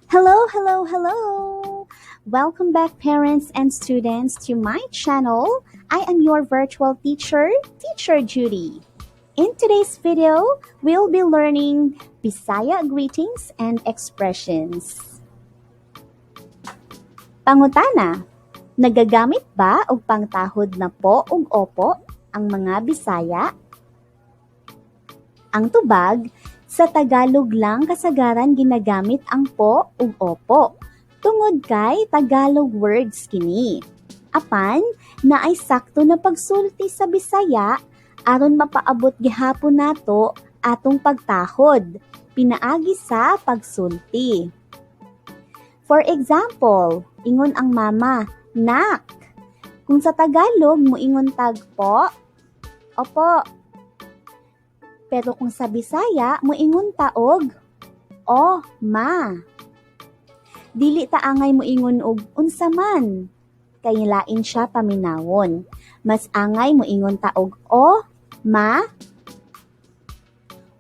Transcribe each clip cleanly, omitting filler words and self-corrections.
Hello, hello, hello! Welcome back, parents and students, to my channel. I am your virtual teacher, Teacher Judy. In today's video, we'll be learning Bisaya greetings and expressions. Pangutana, nagagamit ba og pangtahod na po ug opo ang mga Bisaya? Ang tubag, sa Tagalog lang kasagaran ginagamit ang po ug opo. Tungod kay Tagalog words kini. Apan, naay sakto na pagsulti sa Bisaya aron mapaabot gihapon nato atong pagtahod, pinaagi sa pagsulti. For example, ingon ang mama, nak. Kung sa Tagalog mo ingon tag po, opo. Pero kung sa Bisaya, moingon taog, o, ma. Dili ta angay moingon og unsa man, kay lain siya paminawon. Mas angay moingon taog o, ma.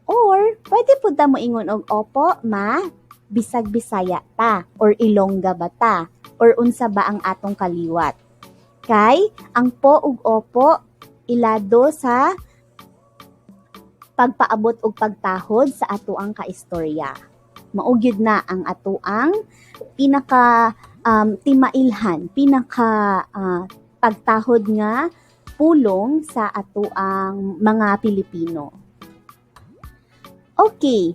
Or, pwede po ta moingon og opo, ma, bisag Bisaya ta, or Ilongga ba ta, or unsa ba ang atong kaliwat. Kay, ang po ug opo, ilado sa pagpaabot og pagtahod sa atoang kaistorya. Maugyod na ang atoang pinaka timailhan, pagtahod nga pulong sa atoang mga Pilipino. Okay,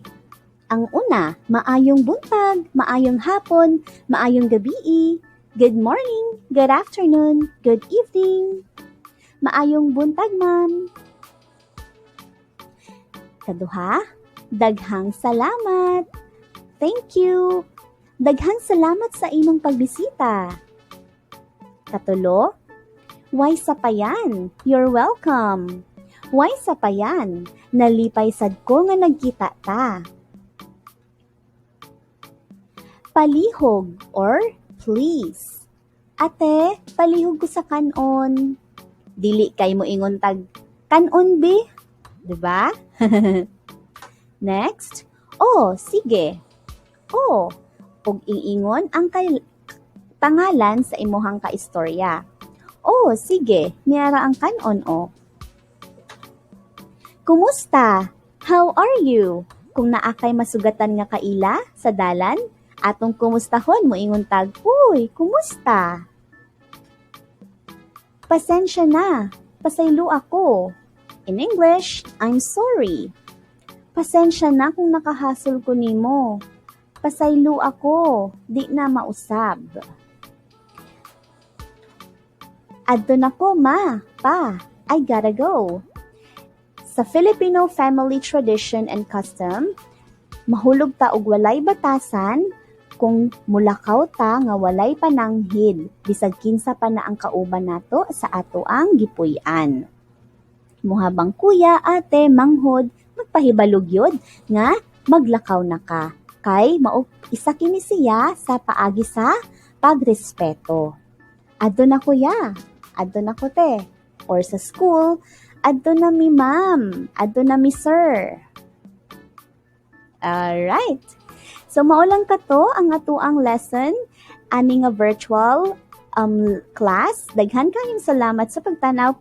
ang una, maayong buntag, maayong hapon, maayong gabi, good morning, good afternoon, good evening. Maayong buntag, ma'am. Kaduha, daghang salamat. Thank you. Daghang salamat sa imong pagbisita. Katulo, way sapayan. You're welcome. Way sapayan. Nalipay sad ko nga nagkita ta. Palihog or please. Ate, palihog ko sa kanon. Dili kay mo ingon tag kanon bi. Diba? Next, oh, sige. Oh, ug iingon ang pangalan sa imuhang kaistorya. Oh, sige, niara ang kanon o. Kumusta? How are you? Kung naakay masugatan nga kaila sa dalan, atong kumustahon mo ingon tag, uy, kumusta? Pasensya na, pasaylo ako. In English, I'm sorry. Pasensya na kung nakahasol ko nimo. Pasaylo ako, di na mausab. Adto na ko, ma, pa, I gotta go. Sa Filipino family tradition and custom, mahulog ta og walay batasan kung mulakaw ta nga walay pananghid bisag kinsa pa na ang kauban nato sa ato ang gipuy-an. Muhabang kuya, ate, manghod, magpahibalog yod nga maglakaw na ka. Kay isa kini siya sa paagi sa pagrespeto. Adto na kuya, adto na ko te. Or sa school, adto na mi ma'am, adto na mi sir. Alright. So maulang kato ang atuang lesson ani nga virtual class. Daghan kayong salamat sa pagtanaw.